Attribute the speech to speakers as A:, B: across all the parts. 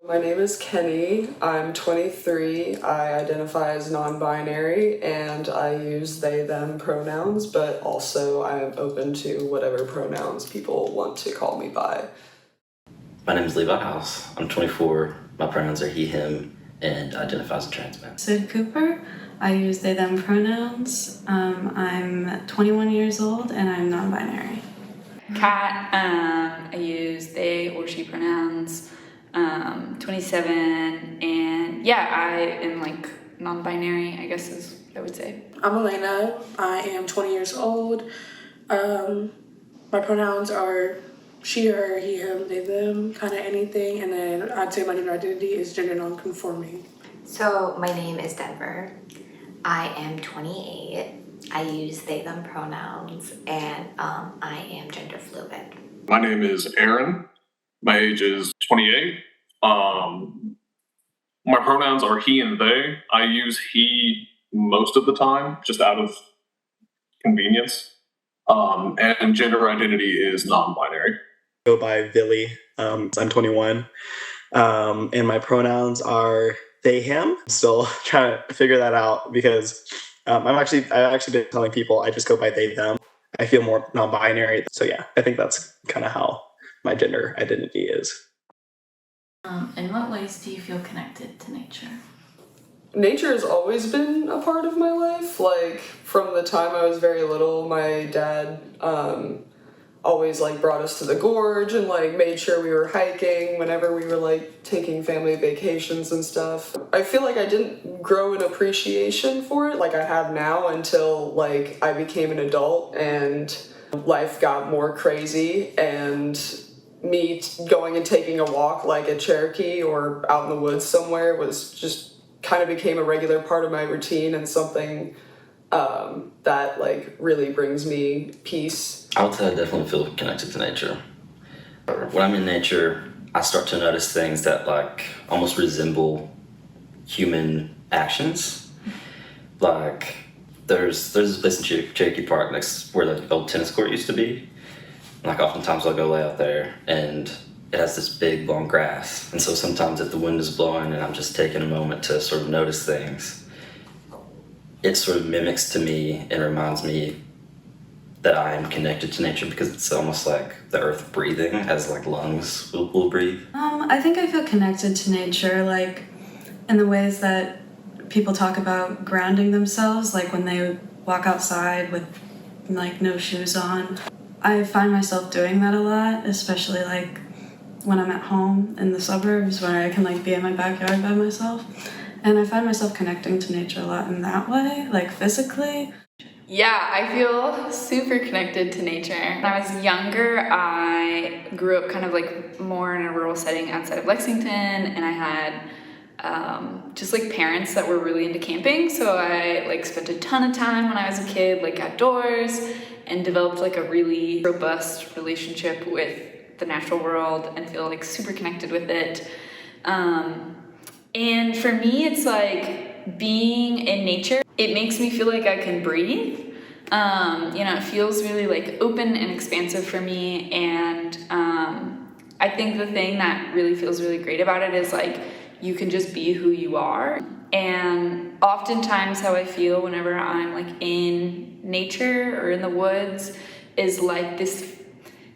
A: My name is Kenny. I'm 23. I identify as non-binary and I use they, them pronouns, but also I am open to whatever pronouns people want to call me by.
B: My name is Levi House. I'm 24. My pronouns are he, him, and identify as a trans man.
C: Sid Cooper. I use they, them pronouns. I'm 21 years old and I'm non-binary.
D: Kat, I use they or she pronouns. 27, and yeah, I am like non-binary, I guess is what I would say.
E: I'm Elena. I am 20 years old. My pronouns are she, her, he, him, they, them, kind of anything. And then I'd say my gender identity is gender non-conforming.
F: So my name is Denver. I am 28. I use they, them pronouns, and I am gender fluid.
G: My name is Aaron. My age is 28. My pronouns are he and they. I use he most of the time, just out of convenience. And gender identity is non-binary.
H: I go by Billy. I'm 21. And my pronouns are they, him. Still trying to figure that out because I've actually been telling people I just go by they, them. I feel more non-binary. So yeah, I think that's kind of how my gender identity is.
I: In what ways do you feel connected to nature?
A: Nature has always been a part of my life. Like, from the time I was very little, my dad always brought us to the gorge and made sure we were hiking whenever we were taking family vacations and stuff. I feel like I didn't grow an appreciation for it like I have now until I became an adult and life got more crazy, and me going and taking a walk at Cherokee or out in the woods somewhere was just kind of became a regular part of my routine and something that really brings me peace.
B: I would say I definitely feel connected to nature. When I'm in nature, I start to notice things that almost resemble human actions. There's this place in Cherokee Park next where the old tennis court used to be. Oftentimes I'll go lay out there and it has this big long grass. And so sometimes if the wind is blowing and I'm just taking a moment to sort of notice things, it sort of mimics to me and reminds me that I am connected to nature because it's almost like the earth breathing as lungs will breathe.
C: I think I feel connected to nature, in the ways that people talk about grounding themselves, when they walk outside with no shoes on. I find myself doing that a lot, especially when I'm at home in the suburbs where I can be in my backyard by myself. And I find myself connecting to nature a lot in that way, physically.
D: Yeah, I feel super connected to nature. When I was younger, I grew up kind of more in a rural setting outside of Lexington, and I had just parents that were really into camping, so I spent a ton of time when I was a kid outdoors and developed a really robust relationship with the natural world and feel super connected with it. And for me, it's being in nature, it makes me feel like I can breathe. It feels really open and expansive for me, and I think the thing that really feels really great about it is you can just be who you are. And oftentimes how I feel whenever I'm in nature or in the woods is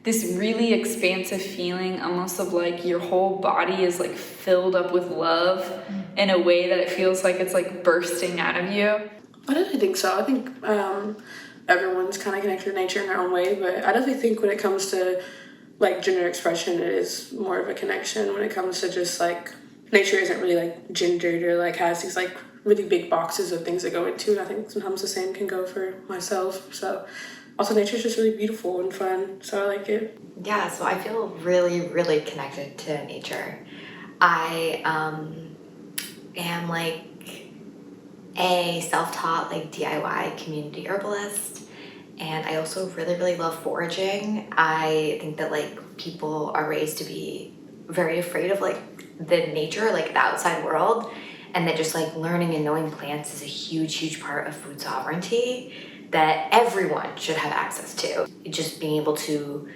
D: this really expansive feeling, almost of your whole body is filled up with love in a way that it feels like it's bursting out of you.
E: I definitely think so. I think everyone's kind of connected to nature in their own way, but I definitely think when it comes to gender expression, it is more of a connection. When it comes to just nature isn't really gendered or has these really big boxes of things that go into it. I think sometimes the same can go for myself. So also nature's just really beautiful and fun, so I like it.
F: Yeah, so I feel really, really connected to nature. I am a self-taught DIY community herbalist, and I also really, really love foraging. I think that people are raised to be very afraid of the nature, the outside world, and that just learning and knowing plants is a huge, huge part of food sovereignty that everyone should have access to. Just being able to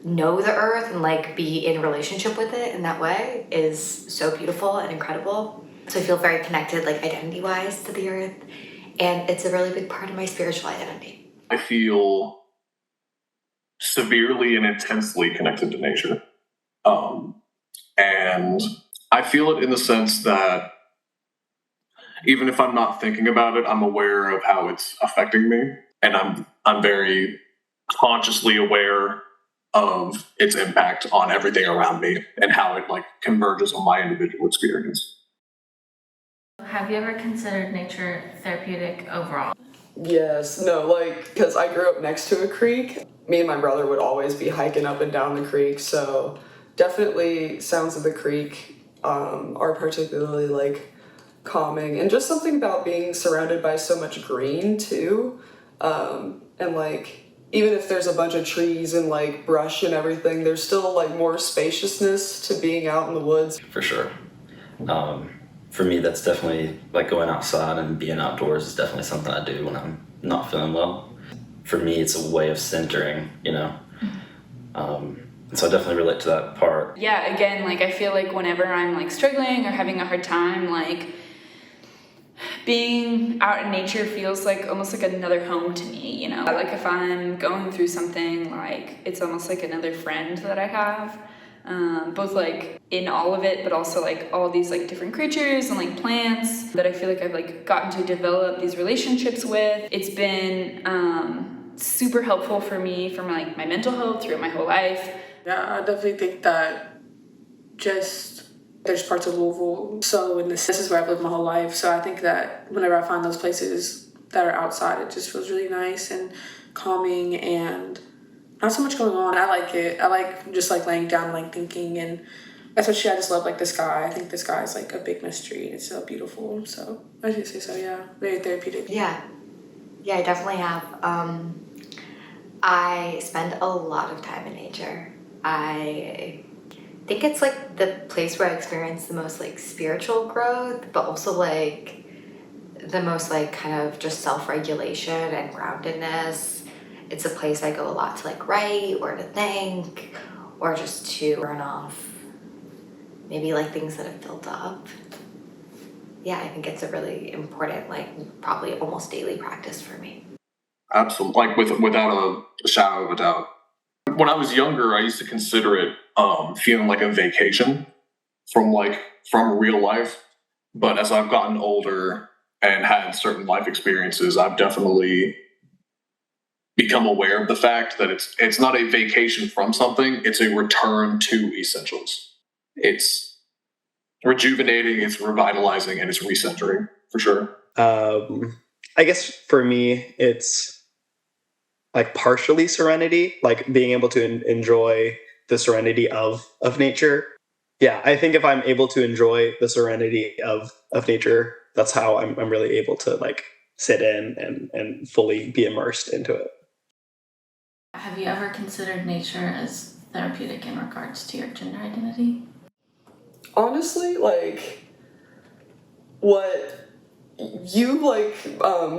F: know the earth and like be in relationship with it in that way is so beautiful and incredible. So I feel very connected, like identity-wise, to the earth, and it's a really big part of my spiritual identity.
G: I feel severely and intensely connected to nature. And I feel it in the sense that even if I'm not thinking about it, I'm aware of how it's affecting me. And I'm very consciously aware of its impact on everything around me and how it like converges on my individual experience.
I: Have you ever considered nature therapeutic overall?
A: Yes, no, like, because I grew up next to a creek. Me and my brother would always be hiking up and down the creek, so definitely sounds of the creek are particularly, like, calming. And just something about being surrounded by so much green, too. And, like, even if there's a bunch of trees and, like, brush and everything, there's still, like, more spaciousness to being out in the woods.
B: For sure. For me, that's definitely, like, going outside and being outdoors is definitely something I do when I'm not feeling well. For me, it's a way of centering, you know? And so I definitely relate to that part.
D: Yeah, again, like I feel like whenever I'm like struggling or having a hard time, like being out in nature feels like almost like another home to me, you know? Like if I'm going through something, like it's almost like another friend that I have. Both like in all of it, but also like all these like different creatures and like plants that I feel like I've like gotten to develop these relationships with. It's been super helpful for me for like my mental health throughout my whole life.
E: Yeah, I definitely think that just there's parts of Louisville. So this is where I've lived my whole life. So I think that whenever I find those places that are outside, it just feels really nice and calming and not so much going on. I like it. I like just like laying down, like thinking, and especially I just love like the sky. I think the sky is like a big mystery. It's so beautiful. So I should say so. Yeah, very therapeutic.
F: Yeah, I definitely have. I spend a lot of time in nature. I think it's like the place where I experience the most like spiritual growth, but also like the most like kind of just self-regulation and groundedness. It's a place I go a lot to like write or to think or just to burn off maybe like things that have built up. Yeah, I think it's a really important, like probably almost daily practice for me.
G: Absolutely, like without a shadow of a doubt. When I was younger, I used to consider it feeling like a vacation from real life. But as I've gotten older and had certain life experiences, I've definitely become aware of the fact that it's not a vacation from something, it's a return to essentials. It's rejuvenating, it's revitalizing, and it's recentering, for sure.
H: I guess for me, it's like partially serenity, like being able to enjoy the serenity of nature. Yeah, I think if I'm able to enjoy the serenity of nature, that's how I'm really able to like sit in and fully be immersed into it.
I: Have you ever considered nature as therapeutic in regards to your gender identity?
A: Honestly, like, what you like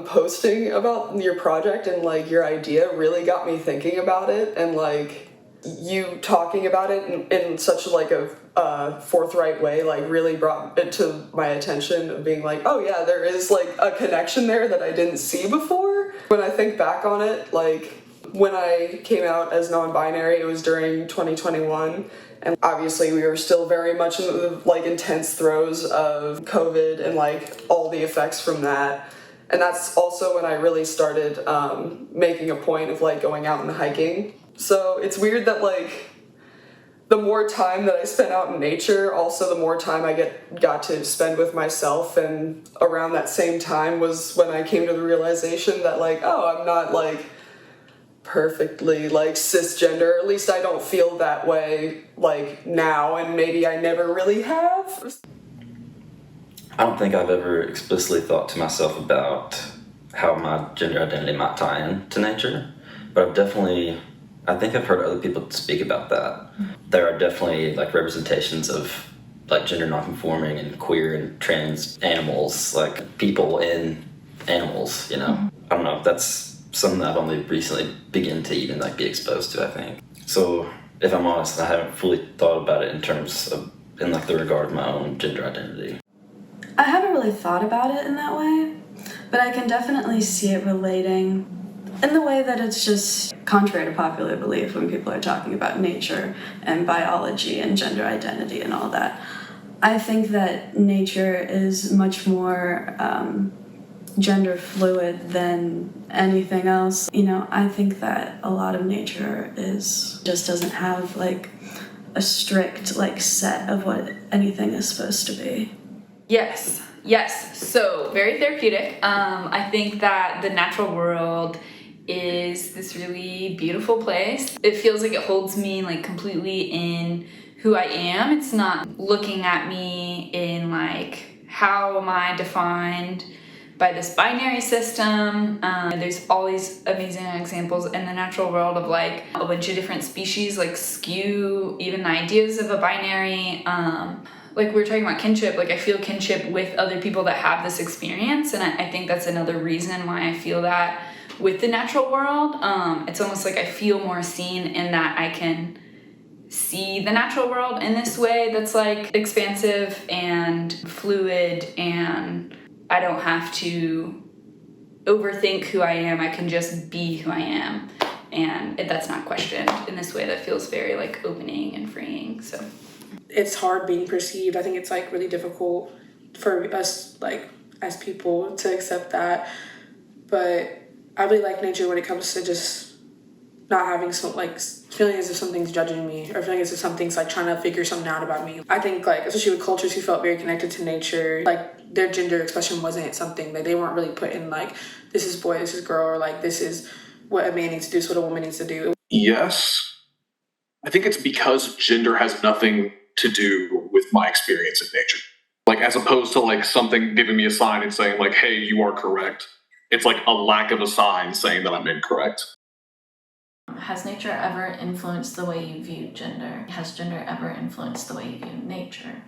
A: posting about your project and like your idea really got me thinking about it, and like you talking about it in such like a forthright way like really brought it to my attention of being like, oh yeah, there is like a connection there that I didn't see before. When I think back on it, like when I came out as non-binary, it was during 2021. And obviously we were still very much in the like intense throes of COVID and like all the effects from that. And that's also when I really started making a point of like going out and hiking. So it's weird that like the more time that I spent out in nature, also the more time I got to spend with myself. And around that same time was when I came to the realization that like, oh, I'm not like perfectly like cisgender, at least I don't feel that way like now, and maybe I never really have.
B: I don't think I've ever explicitly thought to myself about how my gender identity might tie in to nature, but I think I've heard other people speak about that. There are definitely like representations of like gender nonconforming and queer and trans animals, like people in animals, you know. I don't know, that's something that I've only recently begun to even like be exposed to, I think. So if I'm honest, I haven't fully thought about it in like the regard of my own gender identity.
C: I haven't really thought about it in that way, but I can definitely see it relating in the way that it's just contrary to popular belief when people are talking about nature and biology and gender identity and all that. I think that nature is much more gender fluid than anything else. You know, I think that a lot of nature just doesn't have like a strict like set of what anything is supposed to be.
D: Yes. So very therapeutic. I think that the natural world is this really beautiful place. It feels like it holds me like completely in who I am. It's not looking at me in like, how am I defined by this binary system? There's all these amazing examples in the natural world of like a bunch of different species like skew even the ideas of a binary. Like we were talking about kinship, like I feel kinship with other people that have this experience, and I think that's another reason why I feel that with the natural world. It's almost like I feel more seen in that I can see the natural world in this way that's like expansive and fluid, and I don't have to overthink who I am. I can just be who I am, and that's not questioned in this way that feels very like opening and freeing. So
E: it's hard being perceived. I think it's like really difficult for us like as people to accept that. But I really like nature when it comes to just not having some like feeling as if something's judging me or feeling as if something's like trying to figure something out about me. I think like especially with cultures who felt very connected to nature, like their gender expression wasn't something that they weren't really put in like this is boy, this is girl, or like this is what a man needs to do, this is what a woman needs to do.
G: Yes. I think it's because gender has nothing to do with my experience in nature. Like as opposed to like something giving me a sign and saying like, hey, you are correct. It's like a lack of a sign saying that I'm incorrect.
I: Has nature ever influenced the way you view gender? Has gender ever influenced the way you view nature?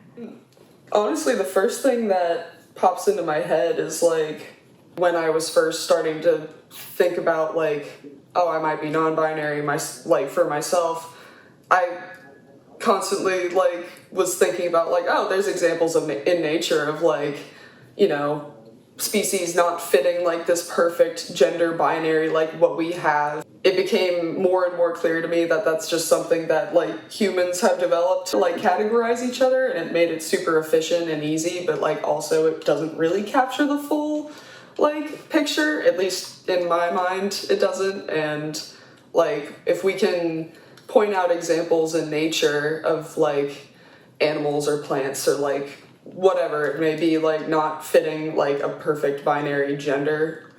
A: Honestly, the first thing that pops into my head is like when I was first starting to think about like, oh, I might be non-binary, like for myself, I constantly like was thinking about like, oh, there's examples of in nature of like, you know, species not fitting like this perfect gender binary like what we have. It became more and more clear to me that that's just something that like humans have developed to like categorize each other, and it made it super efficient and easy, but like also it doesn't really capture the full like picture, at least in my mind it doesn't. And like if we can point out examples in nature of like animals or plants or like whatever it may be like not fitting like a perfect binary gender,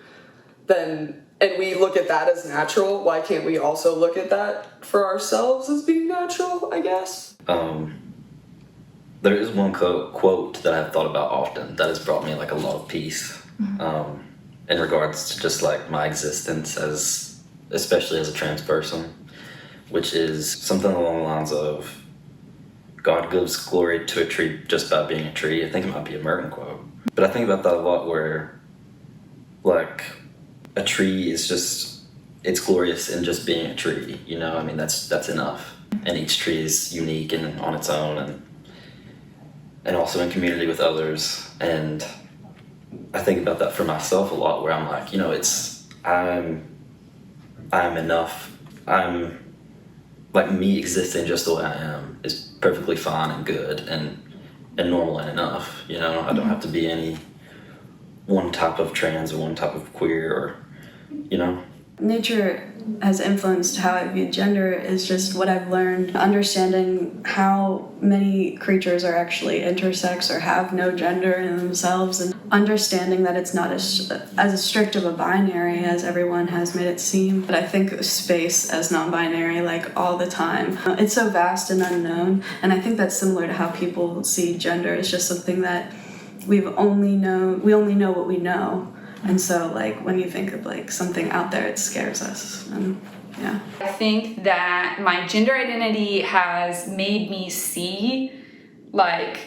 A: then and we look at that as natural, why can't we also look at that for ourselves as being natural, I guess?
B: There is one quote that I've thought about often that has brought me like a lot of peace in regards to just like my existence as, especially as a trans person, which is something along the lines of God gives glory to a tree just by being a tree. I think it might be a Merton quote. But I think about that a lot where like a tree is just, it's glorious in just being a tree, you know? I mean, that's enough. And each tree is unique and on its own and also in community with others. And I think about that for myself a lot where I'm like, you know, I'm enough. I'm like me existing just the way I am is perfectly fine and good and normal and enough, you know? I don't have to be any one type of trans or one type of queer or, you know?
C: Nature has influenced how I view gender is just what I've learned, understanding how many creatures are actually intersex or have no gender in themselves, and understanding that it's not as strict of a binary as everyone has made it seem. But I think of space as non-binary like all the time. It's so vast and unknown, and I think that's similar to how people see gender. It's just something that we only know what we know. And so, like, when you think of, like, something out there, it scares us. And, yeah.
D: I think that my gender identity has made me see, like,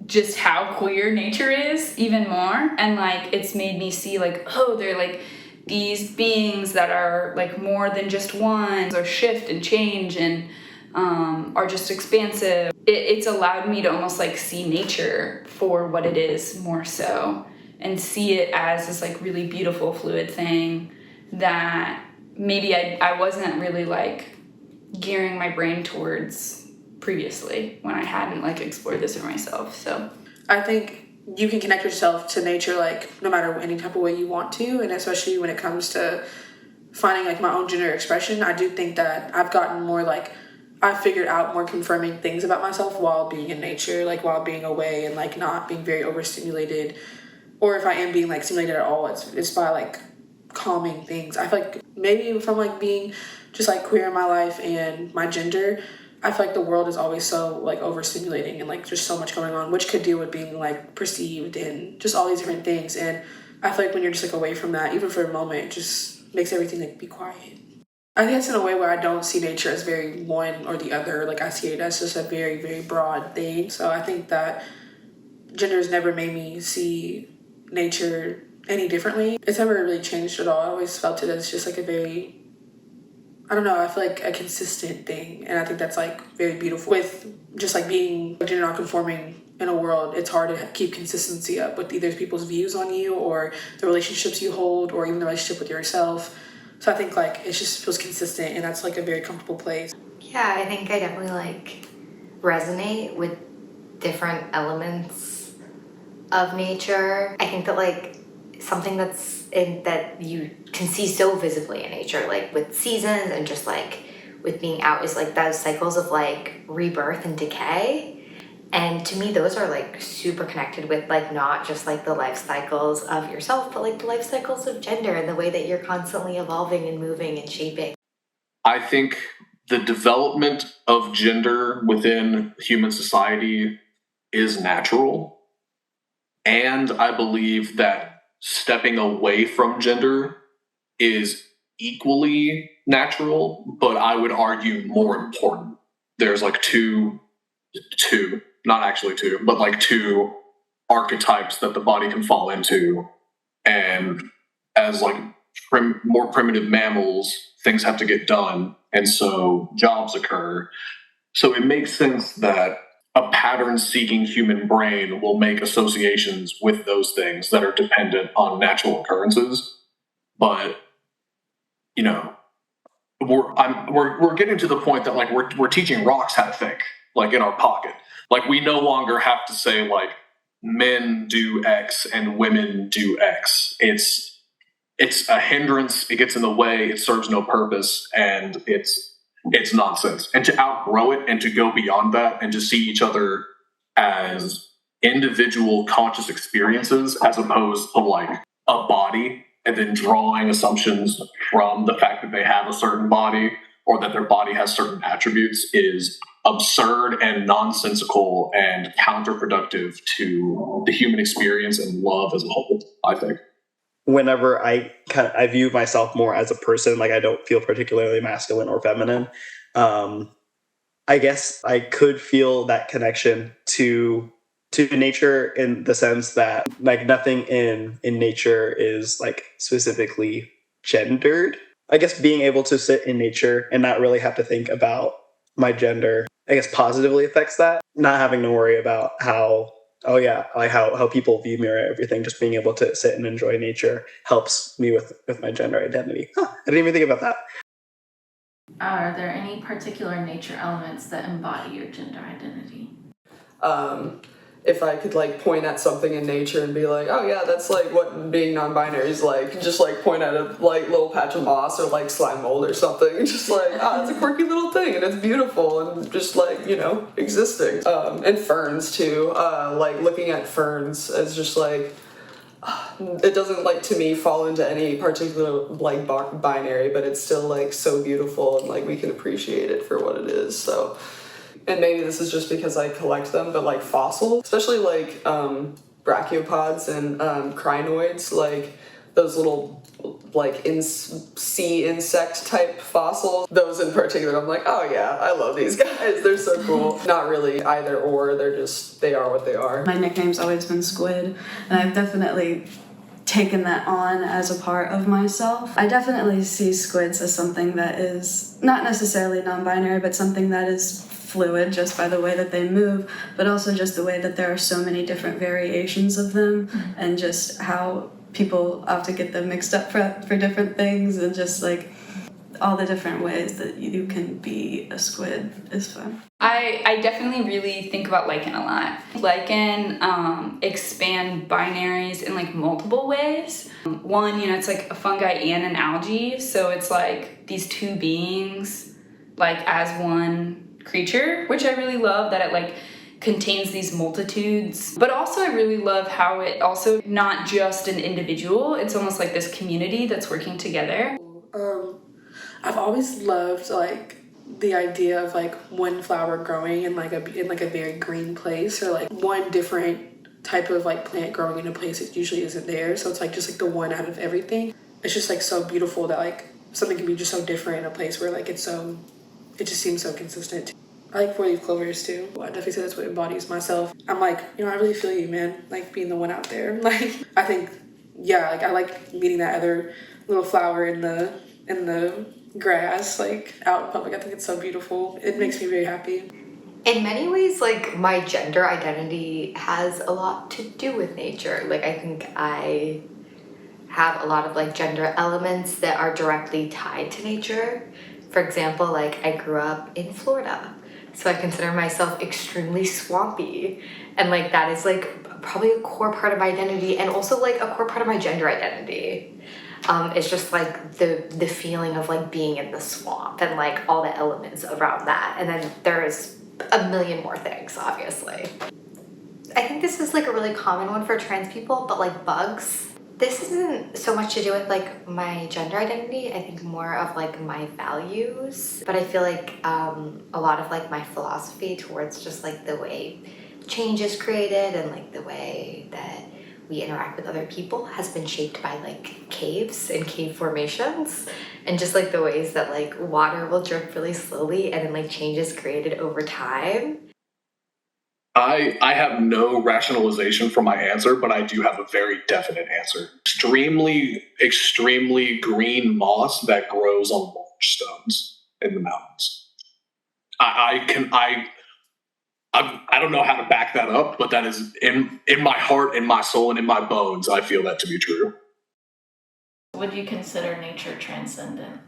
D: just how queer nature is even more. And, like, it's made me see, like, oh, they're, like, these beings that are, like, more than just one, or shift and change. And are just expansive. It's allowed me to almost like see nature for what it is more so, and see it as this like really beautiful fluid thing that maybe I wasn't really like gearing my brain towards previously when I hadn't like explored this for myself. So
E: I think you can connect yourself to nature like no matter any type of way you want to, and especially when it comes to finding like my own gender expression. I do think that I've gotten more like I figured out more confirming things about myself while being in nature, like while being away and like not being very overstimulated, or if I am being like stimulated at all, it's by like calming things. I feel like maybe from like being just like queer in my life and my gender, I feel like the world is always so like overstimulating and like just so much going on, which could deal with being like perceived and just all these different things. And I feel like when you're just like away from that, even for a moment, it just makes everything like be quiet. I think it's in a way where I don't see nature as very one or the other. Like I see it as just a very, very broad thing. So I think that gender has never made me see nature any differently. It's never really changed at all. I always felt it as just like a very, I don't know, I feel like a consistent thing. And I think that's like very beautiful. With just like being gender non-conforming in a world, it's hard to keep consistency up with either people's views on you or the relationships you hold or even the relationship with yourself. So I think like it just feels consistent, and that's like a very comfortable place.
F: Yeah, I think I definitely like resonate with different elements of nature. I think that like something that you can see so visibly in nature, like with seasons and just like with being out, is like those cycles of like rebirth and decay. And to me, those are like super connected with like not just like the life cycles of yourself, but like the life cycles of gender and the way that you're constantly evolving and moving and shaping.
G: I think the development of gender within human society is natural. And I believe that stepping away from gender is equally natural, but I would argue more important. There's like two, not actually two, but like two archetypes that the body can fall into. And as like more primitive mammals, things have to get done. And so jobs occur. So it makes sense that a pattern-seeking human brain will make associations with those things that are dependent on natural occurrences. But, you know, we're getting to the point that like we're teaching rocks how to think, like in our pocket. Like we no longer have to say like men do X and women do X. It's a hindrance. It gets in the way. It serves no purpose, and it's nonsense. And to outgrow it and to go beyond that and to see each other as individual conscious experiences as opposed to like a body and then drawing assumptions from the fact that they have a certain body or that their body has certain attributes is absurd and nonsensical and counterproductive to the human experience and love as a whole, I think.
H: Whenever I view myself more as a person, like I don't feel particularly masculine or feminine, I guess I could feel that connection to nature in the sense that like nothing in nature is like specifically gendered. I guess being able to sit in nature and not really have to think about my gender, I guess positively affects that. Not having to worry about how people view me or everything, just being able to sit and enjoy nature helps me with my gender identity. I didn't even think about that.
I: Are there any particular nature elements that embody your gender identity?
A: If I could like point at something in nature and be like, oh yeah, that's like what being non-binary is like, just like point at a like little patch of moss or like slime mold or something, just like, it's a quirky little thing and it's beautiful and just like, you know, existing. And ferns too, like looking at ferns as just like, it doesn't like to me fall into any particular like binary, but it's still like so beautiful and like we can appreciate it for what it is. So, and maybe this is just because I collect them, but like fossils, especially like brachiopods and crinoids, like those little like sea insect type fossils, those in particular, I'm like, oh yeah, I love these guys, they're so cool. Not really either or, they are what they are.
C: My nickname's always been Squid, and I've definitely taken that on as a part of myself. I definitely see squids as something that is not necessarily non-binary, but something that is fluid just by the way that they move, but also just the way that there are so many different variations of them, and just how people often get them mixed up for different things, and just like all the different ways that you can be a squid is fun.
D: I definitely really think about lichen a lot. Lichen expand binaries in like multiple ways. One, it's like a fungi and an algae, so it's like these two beings like as one creature, which I really love that it like contains these multitudes. But also I really love how it also not just an individual, it's almost like this community that's working together.
E: I've always loved like the idea of like one flower growing in like a very green place, or like one different type of like plant growing in a place that usually isn't there. So it's like just like the one out of everything. It's just like so beautiful that like something can be just so different in a place where like it just seems so consistent. I like four-leaf clovers too. I definitely say that's what embodies myself. I'm like, I really feel you, man. Like being the one out there. Like I think, yeah, like I like meeting that other little flower in the grass, like out in public. I think it's so beautiful. It makes me very happy.
F: In many ways, like my gender identity has a lot to do with nature. Like I think I have a lot of like gender elements that are directly tied to nature. For example, like I grew up in Florida, so I consider myself extremely swampy, and like that is like probably a core part of my identity, and also like a core part of my gender identity. It's just like the feeling of like being in the swamp and like all the elements around that. And then there's a million more things, obviously. I think this is like a really common one for trans people, but like bugs. This isn't so much to do with like my gender identity, I think more of like my values. But I feel like a lot of like my philosophy towards just like the way change is created and like the way that we interact with other people has been shaped by like caves and cave formations, and just like the ways that like water will drip really slowly and then like change is created over time.
G: I have no rationalization for my answer, but I do have a very definite answer. Extremely green moss that grows on large stones in the mountains. I don't know how to back that up, but that is in my heart, in my soul, and in my bones. I feel that to be true.
I: Would you consider nature transcendent?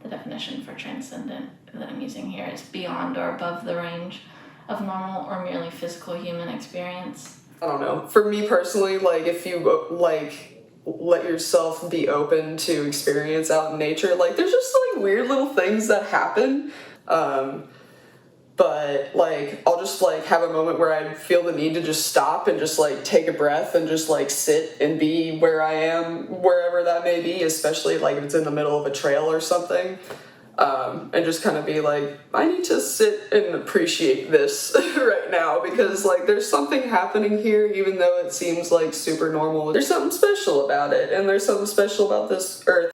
I: The definition for transcendent that I'm using here is beyond or above the range of normal or merely physical human experience.
A: I don't know. For me personally, like if you like let yourself be open to experience out in nature, like there's just like weird little things that happen. But like I'll just like have a moment where I feel the need to just stop and just like take a breath and just like sit and be where I am, wherever that may be, especially like if it's in the middle of a trail or something. And just kind of be like, I need to sit and appreciate this right now, because like there's something happening here, even though it seems like super normal. There's something special about it, and there's something special about this earth.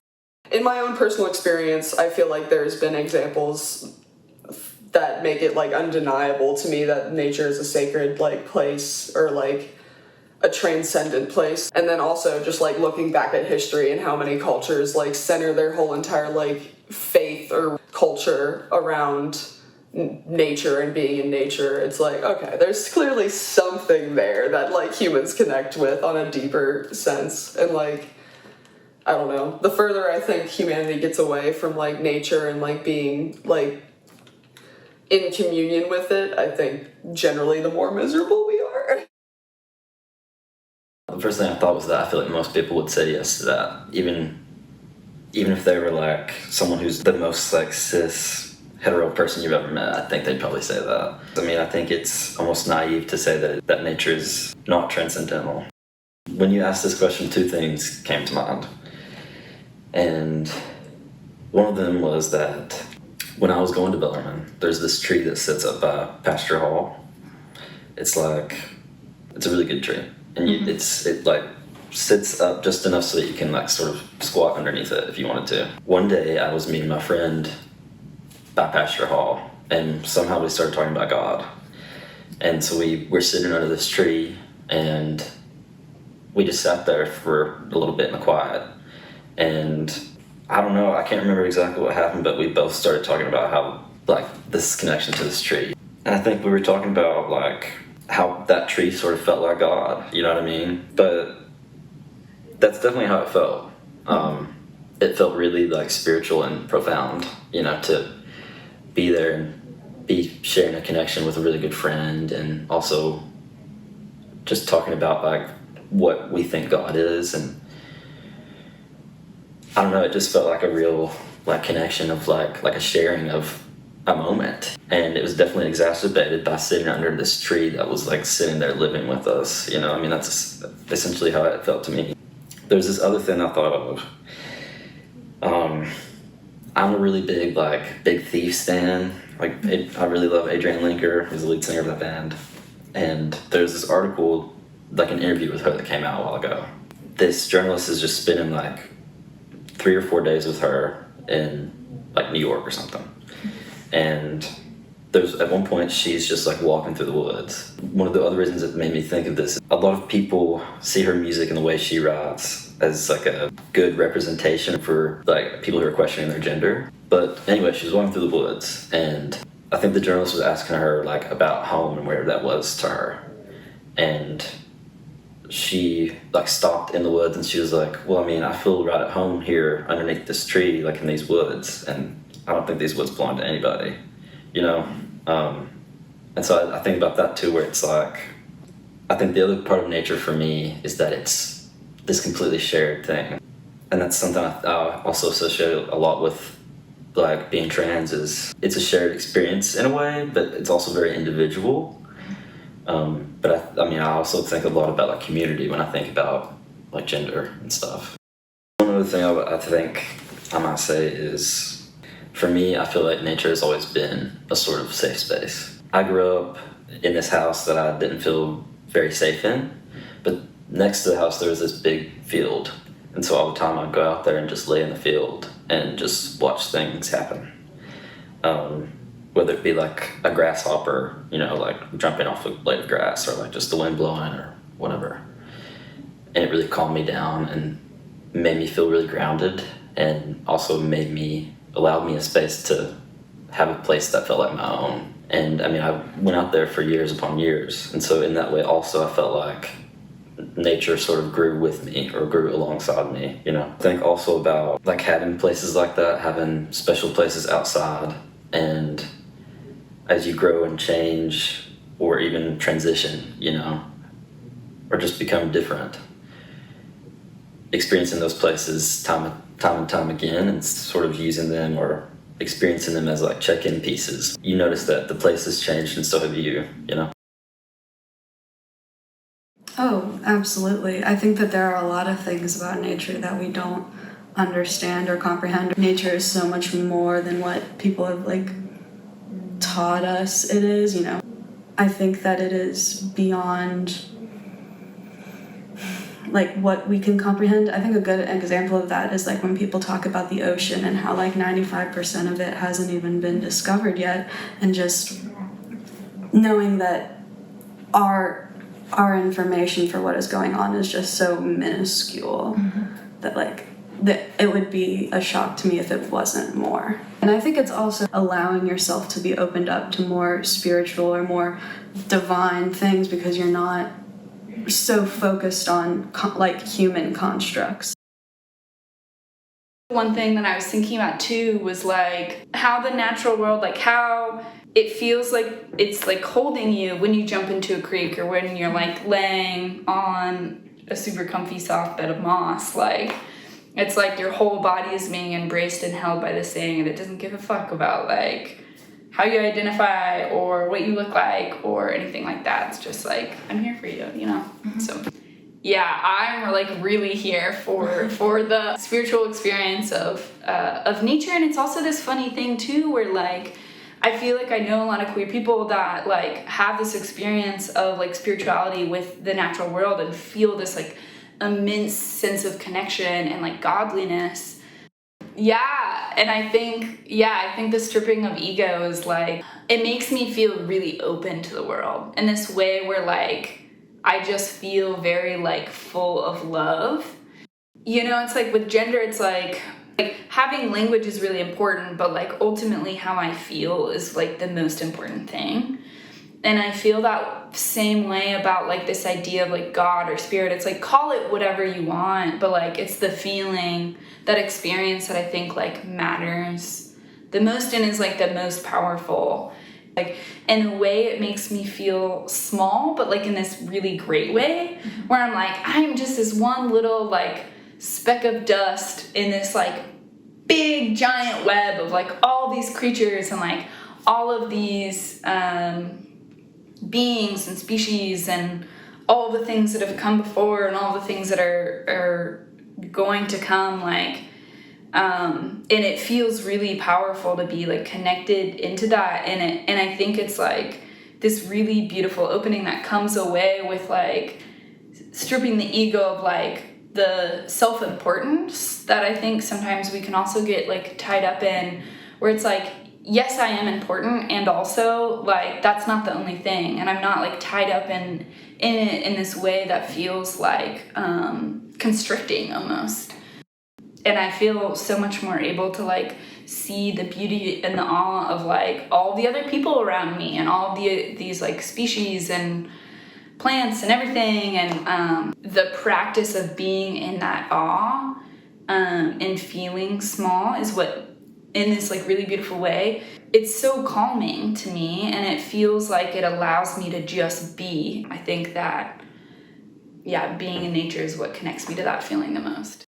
A: In my own personal experience, I feel like there's been examples that make it like undeniable to me that nature is a sacred like place, or like a transcendent place. And then also just like looking back at history and how many cultures like center their whole entire like faith or culture around nature and being in nature. It's like, okay, there's clearly something there that like humans connect with on a deeper sense. And like, I don't know, the further I think humanity gets away from like nature and like being like in communion with it, I think generally the more miserable we are.
B: The first thing I thought was that I feel like most people would say yes to that, even if they were like someone who's the most like cis hetero person you've ever met. I think they'd probably say that. I mean, I think it's almost naive to say that nature is not transcendental. When you asked this question, two things came to mind, and one of them was that when I was going to Bellarmine, there's this tree that sits up by Pasture Hall. It's a really good tree, and it like sits up just enough so that you can like sort of squat underneath it if you wanted to. One day I was meeting my friend by Pasture Hall, and somehow we started talking about God. And so we were sitting under this tree, and we just sat there for a little bit in the quiet. And I don't know, I can't remember exactly what happened, but we both started talking about how, like, this connection to this tree. And I think we were talking about, like, how that tree sort of felt like God, you know what I mean? But that's definitely how it felt. It felt really, like, spiritual and profound, you know, to be there and be sharing a connection with a really good friend, and also just talking about, like, what we think God is. And I don't know, it just felt like a real, like, connection of like a sharing of a moment. And it was definitely exacerbated by sitting under this tree that was, like, sitting there living with us, you know. I mean, that's essentially how it felt to me. There's this other thing I thought of. I'm a really big Thief stan. Like, I really love Adrienne Linker, who's the lead singer of that band. And there's this article, like an interview with her, that came out a while ago. This journalist is just spending like 3 or 4 days with her in like New York or something. And there's, at one point, she's just like walking through the woods. One of the other reasons that made me think of this, a lot of people see her music and the way she writes as like a good representation for like people who are questioning their gender. But anyway, she was walking through the woods, and I think the journalist was asking her like about home and where that was to her. And she like stopped in the woods, and she was like, well, I mean, I feel right at home here underneath this tree, like in these woods, and I don't think these woods belong to anybody, you know? And so I think about that too, where it's like, I think the other part of nature for me is that it's this completely shared thing. And that's something I also associate a lot with like being trans, is it's a shared experience in a way, but it's also very individual. But I mean, I also think a lot about like community when I think about like gender and stuff. One other thing I think I might say is, for me, I feel like nature has always been a sort of safe space. I grew up in this house that I didn't feel very safe in, but next to the house there was this big field. And so all the time I'd go out there and just lay in the field and just watch things happen. Whether it be like a grasshopper, you know, like jumping off a blade of grass, or like just the wind blowing or whatever. And it really calmed me down and made me feel really grounded, and also allowed me a space to have a place that felt like my own. And I mean, I went out there for years upon years. And so in that way also I felt like nature sort of grew with me, or grew alongside me, you know. I think also about like having places like that, having special places outside, and as you grow and change, or even transition, you know, or just become different, experiencing those places time and time again, and sort of using them or experiencing them as like check-in pieces. You notice that the place has changed, and so have you, you know.
C: Oh, absolutely. I think that there are a lot of things about nature that we don't understand or comprehend. Nature is so much more than what people have like taught us it is, you know. I think that it is beyond like what we can comprehend. I think a good example of that is like when people talk about the ocean and how like 95% of it hasn't even been discovered yet, and just knowing that our information for what is going on is just so minuscule that like that it would be a shock to me if it wasn't more. And I think it's also allowing yourself to be opened up to more spiritual or more divine things, because you're not so focused on like human constructs.
D: One thing that I was thinking about too was like how the natural world, like how it feels like it's like holding you when you jump into a creek, or when you're like laying on a super comfy soft bed of moss. Like it's like your whole body is being embraced and held by this thing, and it doesn't give a fuck about like how you identify or what you look like or anything like that. It's just like, I'm here for you, you know. So yeah, I'm like really here for the spiritual experience of nature. And it's also this funny thing too, where like I feel like I know a lot of queer people that like have this experience of like spirituality with the natural world, and feel this like immense sense of connection and like godliness. Yeah, and I think the stripping of ego is like, it makes me feel really open to the world in this way where like I just feel very like full of love. You know, it's like with gender, it's like having language is really important, but like ultimately how I feel is like the most important thing. And I feel that same way about like this idea of like God or spirit. It's like, call it whatever you want, but like it's the feeling, that experience that I think like matters the most and is like the most powerful. Like in a way it makes me feel small, but like in this really great way, where I'm like, I'm just this one little like speck of dust in this like big giant web of like all these creatures and like all of these beings and species and all the things that have come before and all the things that are going to come, like and it feels really powerful to be like connected into that, and I think it's like this really beautiful opening that comes away with like stripping the ego of like the self-importance that I think sometimes we can also get like tied up in, where it's like, yes, I am important, and also like that's not the only thing, and I'm not like tied up in it in this way that feels like constricting almost. And I feel so much more able to like see the beauty and the awe of like all the other people around me and all these like species and plants and everything, and the practice of being in that awe and feeling small is what, in this like really beautiful way, it's so calming to me, and it feels like it allows me to just be. I think that, yeah, being in nature is what connects me to that feeling the most.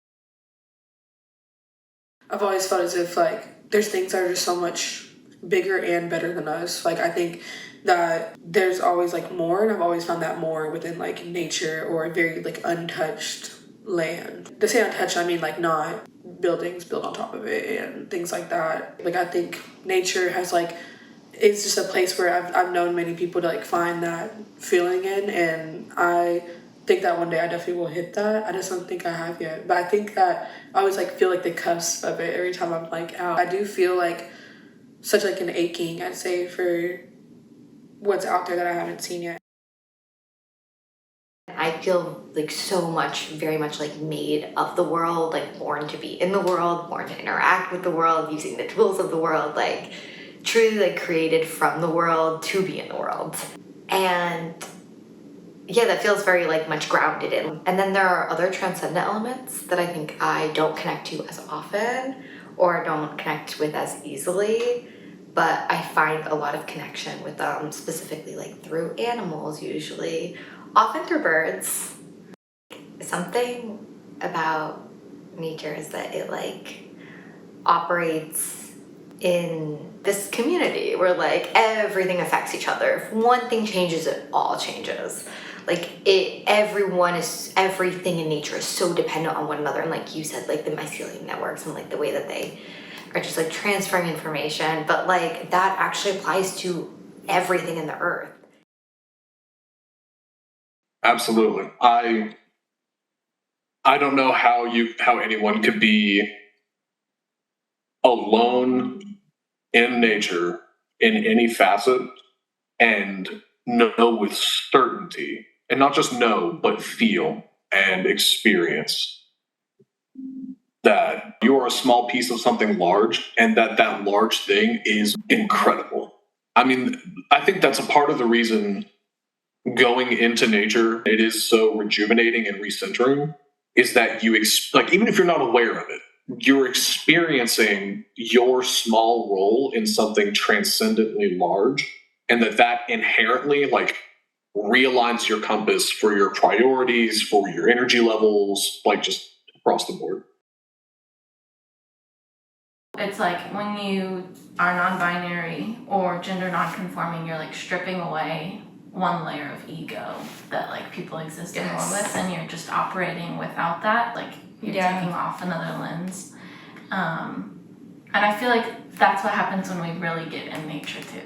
E: I've always felt as if like there's things that are just so much bigger and better than us. Like I think that there's always like more, and I've always found that more within like nature or a very like untouched land. To say untouched, I mean like not buildings built on top of it and things like that. Like I think nature has like, it's just a place where I've known many people to like find that feeling in, and I think that one day I definitely will hit that. I just don't think I have yet, but I think that I always like feel like the cusp of it every time I'm like out. I do feel like such like an aching, I'd say, for what's out there that I haven't seen yet.
F: I feel like so much, very much like made of the world, like born to be in the world, born to interact with the world, using the tools of the world, like truly like created from the world to be in the world. And yeah, that feels very like much grounded in. And then there are other transcendent elements that I think I don't connect to as often or don't connect with as easily, but I find a lot of connection with them, specifically like through animals usually, often through birds. Something about nature is that it like operates in this community where like everything affects each other. If one thing changes, it all changes. Like everything in nature is so dependent on one another, and like you said, like the mycelium networks and like the way that they are just like transferring information, but like that actually applies to everything in the earth.
G: Absolutely. I don't know how anyone could be alone in nature in any facet and know with certainty, and not just know, but feel and experience that you are a small piece of something large, and that large thing is incredible. I mean, I think that's a part of the reason going into nature, it is so rejuvenating and recentering, is that you like, even if you're not aware of it, you're experiencing your small role in something transcendently large, and that inherently like realigns your compass for your priorities, for your energy levels, like just across the board.
I: It's like when you are non-binary or gender non-conforming, you're like stripping away one layer of ego that like people exist in the world with, and you're just operating without that, like you're taking off another lens. And I feel like that's what happens when we really get in nature too.